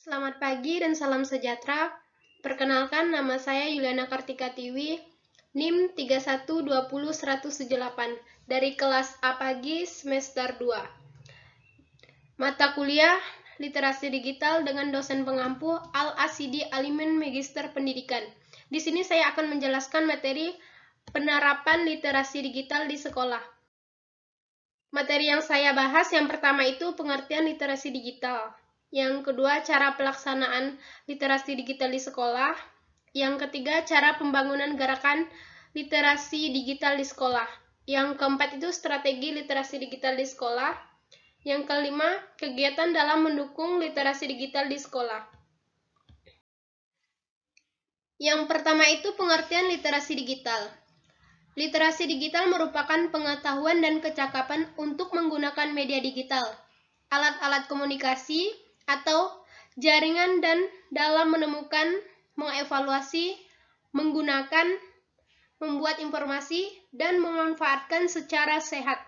Selamat pagi dan salam sejahtera. Perkenalkan, nama saya Yuliana Kartika Tiwi, NIM 3120178 dari kelas A pagi semester 2. Mata kuliah Literasi Digital dengan dosen pengampu Al-Asidi Alimin Magister Pendidikan. Di sini saya akan menjelaskan materi penerapan literasi digital di sekolah. Materi yang saya bahas yang pertama itu pengertian literasi digital. Yang kedua, cara pelaksanaan literasi digital di sekolah. Yang ketiga, cara pembangunan gerakan literasi digital di sekolah. Yang keempat itu strategi literasi digital di sekolah. Yang kelima, kegiatan dalam mendukung literasi digital di sekolah. Yang pertama itu pengertian literasi digital. Literasi digital merupakan pengetahuan dan kecakapan untuk menggunakan media digital, alat-alat komunikasi, atau jaringan dan dalam menemukan, mengevaluasi, menggunakan, membuat informasi, dan memanfaatkan secara sehat,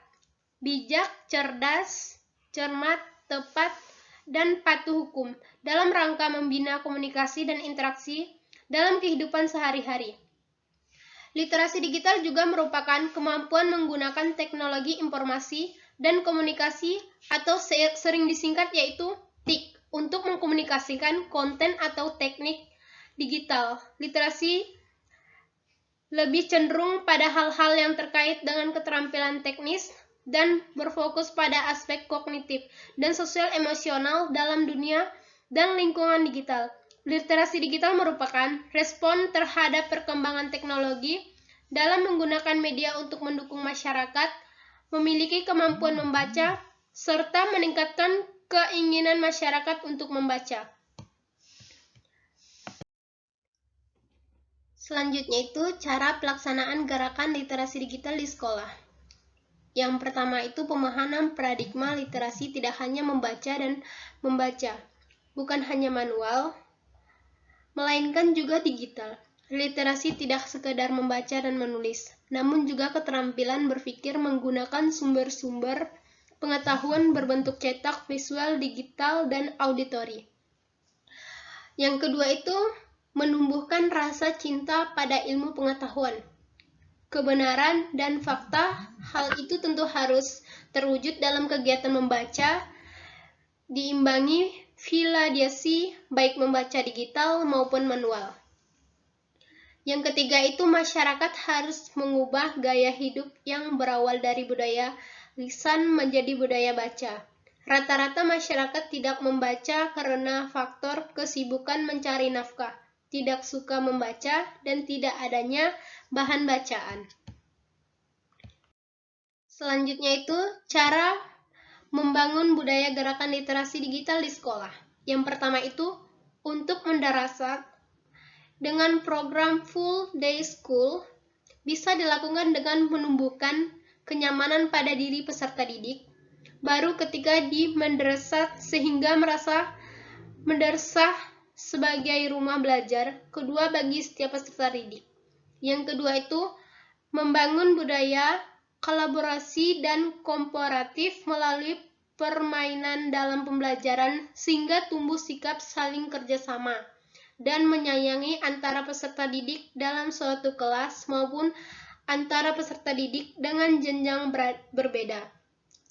bijak, cerdas, cermat, tepat, dan patuh hukum dalam rangka membina komunikasi dan interaksi dalam kehidupan sehari-hari. Literasi digital juga merupakan kemampuan menggunakan teknologi informasi dan komunikasi atau sering disingkat yaitu TIK untuk mengkomunikasikan konten atau teknik digital. Literasi lebih cenderung pada hal-hal yang terkait dengan keterampilan teknis dan berfokus pada aspek kognitif dan sosial emosional dalam dunia dan lingkungan digital. Literasi digital merupakan respon terhadap perkembangan teknologi dalam menggunakan media untuk mendukung masyarakat, memiliki kemampuan membaca, serta meningkatkan keinginan masyarakat untuk membaca. Selanjutnya itu cara pelaksanaan gerakan literasi digital di sekolah. Yang pertama itu pemahaman paradigma literasi tidak hanya membaca dan membaca, bukan hanya manual, melainkan juga digital. Literasi tidak sekedar membaca dan menulis, namun juga keterampilan berpikir menggunakan sumber-sumber pengetahuan berbentuk cetak, visual, digital, dan auditori. Yang kedua itu menumbuhkan rasa cinta pada ilmu pengetahuan, kebenaran, dan fakta. Hal itu tentu harus terwujud dalam kegiatan membaca, diimbangi validasi baik membaca digital maupun manual. Yang ketiga itu masyarakat harus mengubah gaya hidup yang berawal dari budaya lisan menjadi budaya baca. Rata-rata masyarakat tidak membaca karena faktor kesibukan mencari nafkah, tidak suka membaca, dan tidak adanya bahan bacaan. Selanjutnya itu cara membangun budaya gerakan literasi digital di sekolah. Yang pertama itu untuk mendarasat dengan program full day school bisa dilakukan dengan menumbuhkan kenyamanan pada diri peserta didik. Baru ketika di madrasah sehingga merasa madrasah sebagai rumah belajar kedua bagi setiap peserta didik. Yang kedua itu membangun budaya kolaborasi dan kooperatif melalui permainan dalam pembelajaran sehingga tumbuh sikap saling kerjasama dan menyayangi antara peserta didik dalam suatu kelas maupun antara peserta didik dengan jenjang berbeda,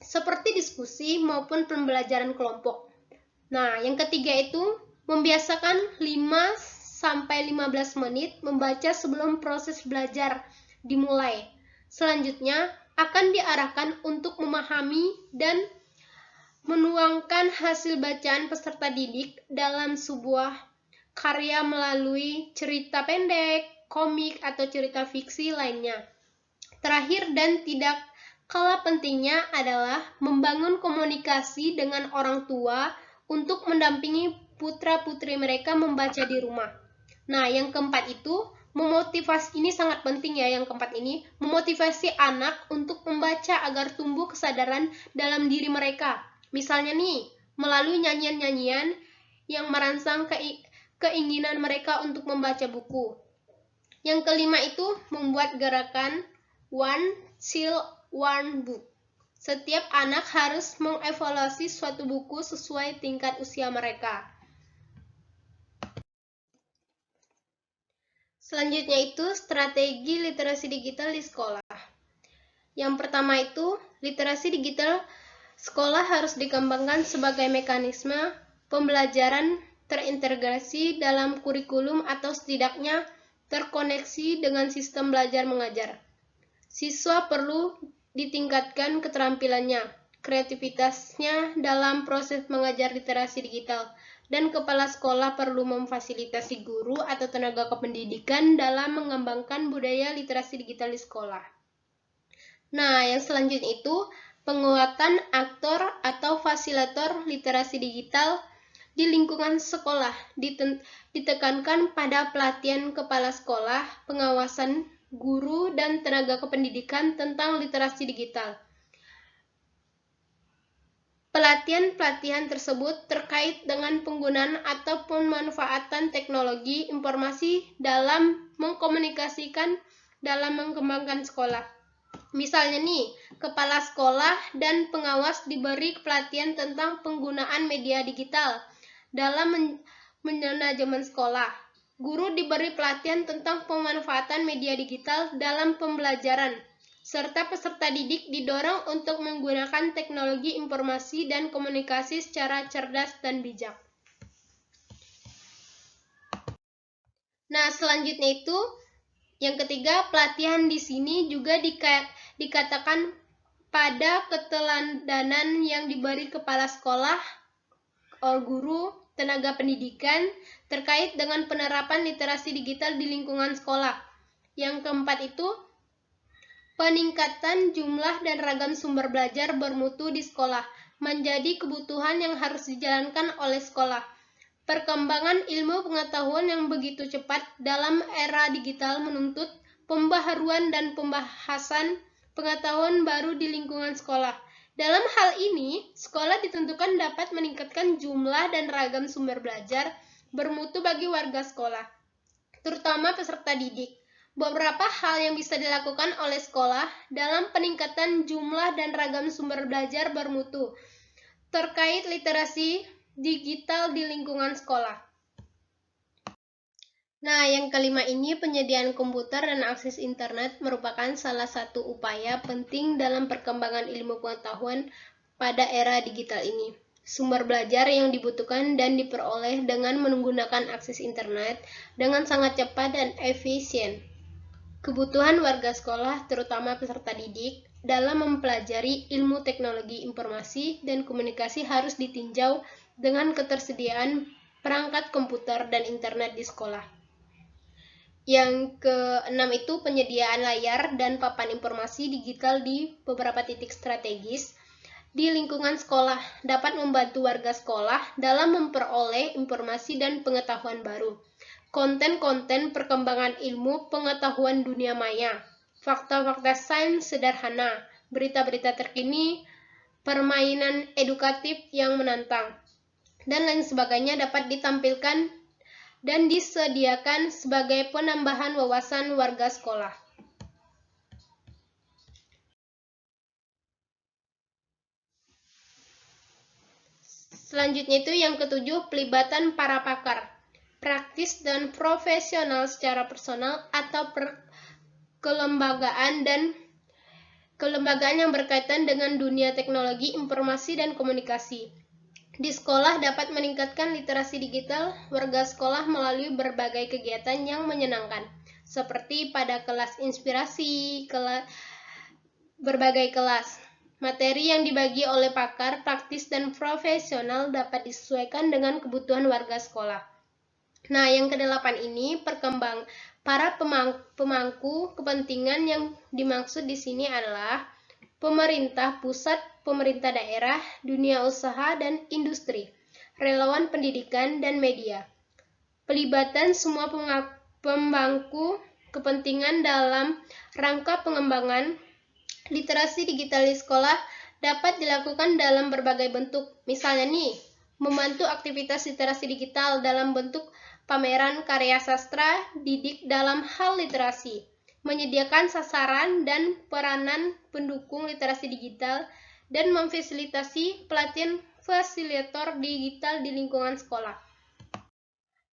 seperti diskusi maupun pembelajaran kelompok. Nah, yang ketiga itu membiasakan 5-15 menit membaca sebelum proses belajar dimulai. Selanjutnya akan diarahkan untuk memahami dan menuangkan hasil bacaan peserta didik dalam sebuah karya melalui cerita pendek, komik, atau cerita fiksi lainnya. Terakhir dan tidak kalah pentingnya adalah membangun komunikasi dengan orang tua untuk mendampingi putra-putri mereka membaca di rumah. Nah, yang keempat itu memotivasi, ini sangat penting ya, yang keempat ini memotivasi anak untuk membaca agar tumbuh kesadaran dalam diri mereka. Misalnya nih, melalui nyanyian-nyanyian yang merangsang keinginan mereka untuk membaca buku. Yang kelima itu membuat gerakan One Child One Book. Setiap anak harus mengevaluasi suatu buku sesuai tingkat usia mereka. Selanjutnya itu strategi literasi digital di sekolah. Yang pertama itu, literasi digital sekolah harus dikembangkan sebagai mekanisme pembelajaran terintegrasi dalam kurikulum atau setidaknya terkoneksi dengan sistem belajar mengajar. Siswa perlu ditingkatkan keterampilannya, kreativitasnya dalam proses mengajar literasi digital, dan kepala sekolah perlu memfasilitasi guru atau tenaga kependidikan dalam mengembangkan budaya literasi digital di sekolah. Nah, yang selanjutnya itu penguatan aktor atau fasilitator literasi digital di lingkungan sekolah ditekankan pada pelatihan kepala sekolah, pengawasan guru dan tenaga kependidikan tentang literasi digital. Pelatihan-pelatihan tersebut terkait dengan penggunaan atau pemanfaatan teknologi informasi dalam mengkomunikasikan dalam mengembangkan sekolah. Misalnya nih, kepala sekolah dan pengawas diberi pelatihan tentang penggunaan media digital dalam manajemen sekolah. Guru diberi pelatihan tentang pemanfaatan media digital dalam pembelajaran, serta peserta didik didorong untuk menggunakan teknologi informasi dan komunikasi secara cerdas dan bijak. Nah, selanjutnya itu yang ketiga, pelatihan di sini juga dikatakan pada keteladanan yang diberi kepala sekolah, guru, tenaga pendidikan terkait dengan penerapan literasi digital di lingkungan sekolah. Yang keempat itu, peningkatan jumlah dan ragam sumber belajar bermutu di sekolah menjadi kebutuhan yang harus dijalankan oleh sekolah. Perkembangan ilmu pengetahuan yang begitu cepat dalam era digital menuntut pembaharuan dan pembahasan pengetahuan baru di lingkungan sekolah. Dalam hal ini, sekolah ditentukan dapat meningkatkan jumlah dan ragam sumber belajar bermutu bagi warga sekolah, terutama peserta didik. Beberapa hal yang bisa dilakukan oleh sekolah dalam peningkatan jumlah dan ragam sumber belajar bermutu terkait literasi digital di lingkungan sekolah. Nah, yang kelima ini, penyediaan komputer dan akses internet merupakan salah satu upaya penting dalam perkembangan ilmu pengetahuan pada era digital ini. Sumber belajar yang dibutuhkan dan diperoleh dengan menggunakan akses internet dengan sangat cepat dan efisien. Kebutuhan warga sekolah, terutama peserta didik, dalam mempelajari ilmu teknologi informasi dan komunikasi harus ditinjau dengan ketersediaan perangkat komputer dan internet di sekolah. Yang keenam itu penyediaan layar dan papan informasi digital di beberapa titik strategis di lingkungan sekolah dapat membantu warga sekolah dalam memperoleh informasi dan pengetahuan baru. Konten-konten perkembangan ilmu pengetahuan dunia maya, fakta-fakta sains sederhana, berita-berita terkini, permainan edukatif yang menantang, dan lain sebagainya dapat ditampilkan dan disediakan sebagai penambahan wawasan warga sekolah. Selanjutnya itu yang ketujuh, pelibatan para pakar, praktis dan profesional secara personal atau kelembagaan yang berkaitan dengan dunia teknologi, informasi, dan komunikasi. Di sekolah dapat meningkatkan literasi digital warga sekolah melalui berbagai kegiatan yang menyenangkan, seperti pada kelas inspirasi, berbagai kelas. Materi yang dibagi oleh pakar, praktis, dan profesional dapat disesuaikan dengan kebutuhan warga sekolah. Nah, yang kedelapan ini para pemangku kepentingan yang dimaksud di sini adalah pemerintah pusat, pemerintah daerah, dunia usaha dan industri, relawan pendidikan dan media. Pelibatan semua pemangku kepentingan dalam rangka pengembangan literasi digital di sekolah dapat dilakukan dalam berbagai bentuk. Misalnya nih, membantu aktivitas literasi digital dalam bentuk pameran karya sastra didik dalam hal literasi, menyediakan sasaran dan peranan pendukung literasi digital, dan memfasilitasi pelatihan fasilitator digital di lingkungan sekolah.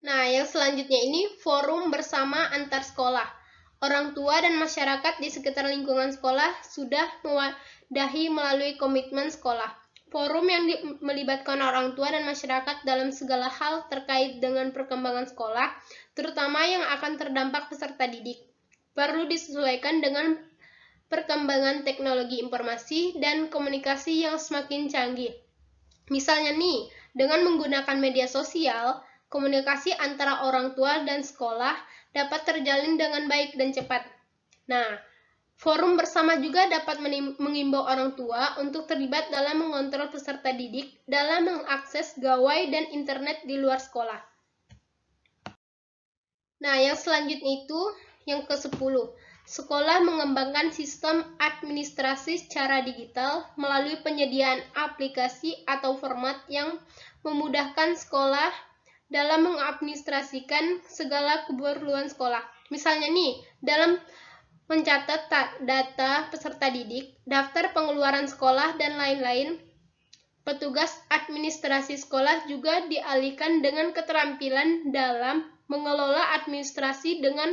Nah, yang selanjutnya ini forum bersama antar sekolah. Orang tua dan masyarakat di sekitar lingkungan sekolah sudah mewadahi melalui komitmen sekolah. Forum yang melibatkan orang tua dan masyarakat dalam segala hal terkait dengan perkembangan sekolah, terutama yang akan terdampak peserta didik, perlu disesuaikan dengan perkembangan teknologi informasi dan komunikasi yang semakin canggih. Misalnya nih, dengan menggunakan media sosial, komunikasi antara orang tua dan sekolah dapat terjalin dengan baik dan cepat. Nah, forum bersama juga dapat mengimbau orang tua untuk terlibat dalam mengontrol peserta didik dalam mengakses gawai dan internet di luar sekolah. Nah, yang selanjutnya itu yang ke-10. Sekolah mengembangkan sistem administrasi secara digital melalui penyediaan aplikasi atau format yang memudahkan sekolah dalam mengadministrasikan segala keperluan sekolah. Misalnya nih, dalam mencatat data peserta didik, daftar pengeluaran sekolah, dan lain-lain, petugas administrasi sekolah juga dialihkan dengan keterampilan dalam mengelola administrasi dengan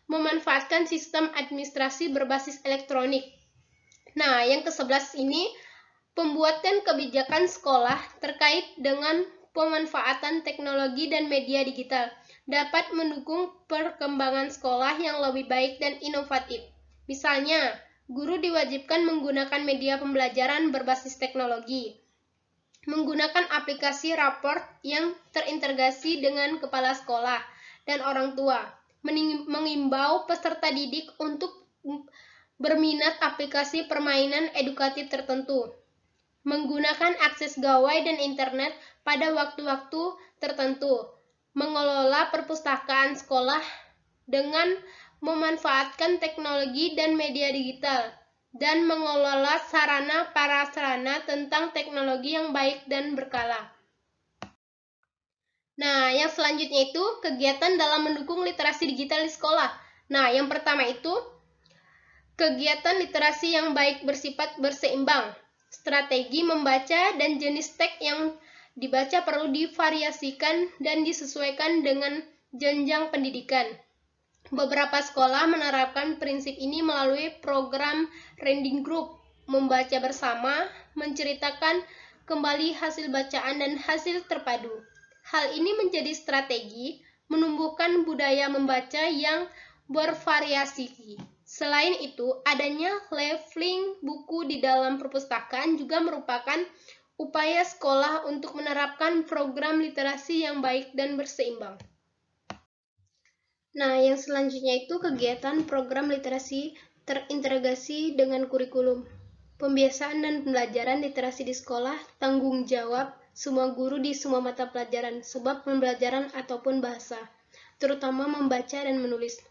memanfaatkan sistem administrasi berbasis elektronik. Nah, yang ke-11 ini, pembuatan kebijakan sekolah terkait dengan pemanfaatan teknologi dan media digital dapat mendukung perkembangan sekolah yang lebih baik dan inovatif. Misalnya, guru diwajibkan menggunakan media pembelajaran berbasis teknologi, menggunakan aplikasi raport yang terintegrasi dengan kepala sekolah dan orang tua, mengimbau peserta didik untuk berminat aplikasi permainan edukatif tertentu, menggunakan akses gawai dan internet pada waktu-waktu tertentu, mengelola perpustakaan sekolah dengan memanfaatkan teknologi dan media digital, dan mengelola sarana prasarana tentang teknologi yang baik dan berkala. Nah, yang selanjutnya itu kegiatan dalam mendukung literasi digital di sekolah. Nah, yang pertama itu kegiatan literasi yang baik bersifat berseimbang. Strategi membaca dan jenis teks yang dibaca perlu divariasikan dan disesuaikan dengan jenjang pendidikan. Beberapa sekolah menerapkan prinsip ini melalui program reading group, membaca bersama, menceritakan kembali hasil bacaan dan hasil terpadu. Hal ini menjadi strategi menumbuhkan budaya membaca yang bervariasi. Selain itu, adanya leveling buku di dalam perpustakaan juga merupakan upaya sekolah untuk menerapkan program literasi yang baik dan berseimbang. Nah, yang selanjutnya itu kegiatan program literasi terintegrasi dengan kurikulum. Pembiasaan dan pembelajaran literasi di sekolah tanggung jawab semua guru di semua mata pelajaran, sebab pembelajaran ataupun bahasa, terutama membaca dan menulis.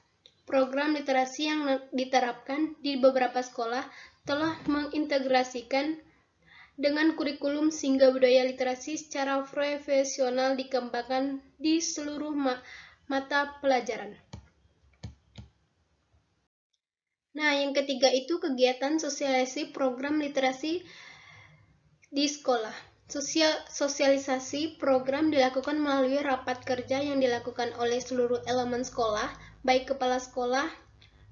Program literasi yang diterapkan di beberapa sekolah telah mengintegrasikan dengan kurikulum sehingga budaya literasi secara profesional dikembangkan di seluruh mata pelajaran. Nah, yang ketiga itu kegiatan sosialisasi program literasi di sekolah. Sosialisasi program dilakukan melalui rapat kerja yang dilakukan oleh seluruh elemen sekolah, baik kepala sekolah,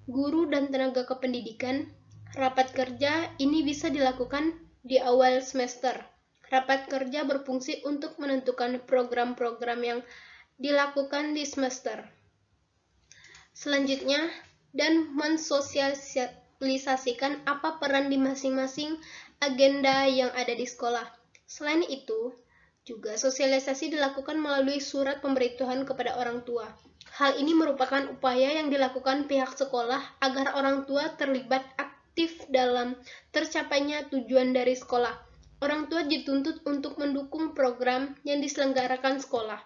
guru, dan tenaga kependidikan. Rapat kerja ini bisa dilakukan di awal semester. Rapat kerja berfungsi untuk menentukan program-program yang dilakukan di semester selanjutnya dan mensosialisasikan apa peran di masing-masing agenda yang ada di sekolah. Selain itu, juga sosialisasi dilakukan melalui surat pemberitahuan kepada orang tua. Hal ini merupakan upaya yang dilakukan pihak sekolah agar orang tua terlibat aktif dalam tercapainya tujuan dari sekolah. Orang tua dituntut untuk mendukung program yang diselenggarakan sekolah.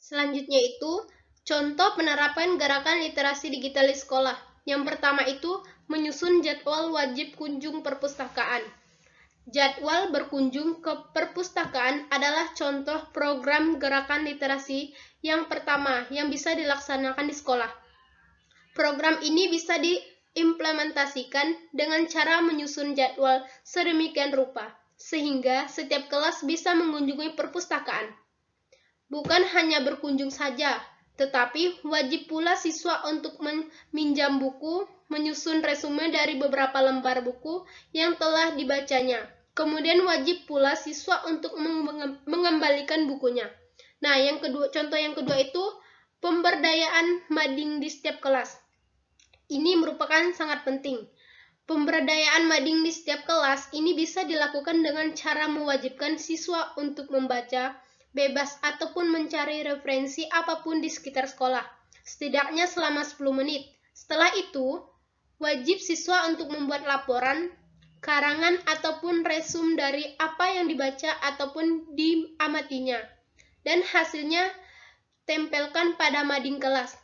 Selanjutnya itu, contoh penerapan gerakan literasi digital di sekolah. Yang pertama itu, menyusun jadwal wajib kunjung perpustakaan. Jadwal berkunjung ke perpustakaan adalah contoh program gerakan literasi yang pertama yang bisa dilaksanakan di sekolah. Program ini bisa diimplementasikan dengan cara menyusun jadwal sedemikian rupa, sehingga setiap kelas bisa mengunjungi perpustakaan. bukan hanya berkunjung saja, tetapi wajib pula siswa untuk meminjam buku, menyusun resume dari beberapa lembar buku yang telah dibacanya. Kemudian wajib pula siswa untuk mengembalikan bukunya. Nah, contoh yang kedua itu pemberdayaan mading di setiap kelas. Ini merupakan sangat penting. Pemberdayaan mading di setiap kelas ini bisa dilakukan dengan cara mewajibkan siswa untuk membaca bebas ataupun mencari referensi apapun di sekitar sekolah, setidaknya selama 10 menit. Setelah itu, wajib siswa untuk membuat laporan, karangan ataupun resume dari apa yang dibaca ataupun diamatinya, dan hasilnya tempelkan pada mading kelas.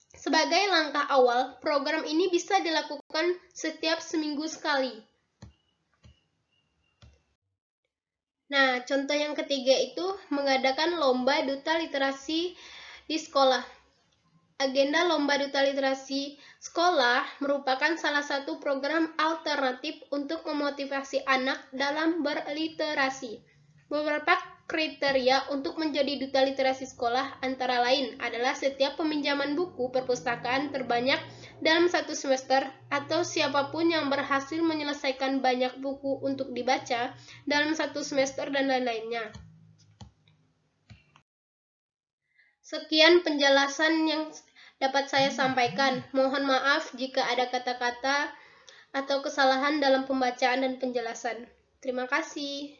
Sebagai langkah awal, program ini bisa dilakukan setiap seminggu sekali. Nah, contoh yang ketiga itu mengadakan lomba duta literasi di sekolah. Agenda lomba duta literasi sekolah merupakan salah satu program alternatif untuk memotivasi anak dalam berliterasi. Beberapa kriteria untuk menjadi duta literasi sekolah antara lain adalah setiap peminjaman buku perpustakaan terbanyak dalam satu semester atau siapapun yang berhasil menyelesaikan banyak buku untuk dibaca dalam satu semester dan lain-lainnya. Sekian penjelasan yang dapat saya sampaikan. Mohon maaf jika ada kata-kata atau kesalahan dalam pembacaan dan penjelasan. Terima kasih.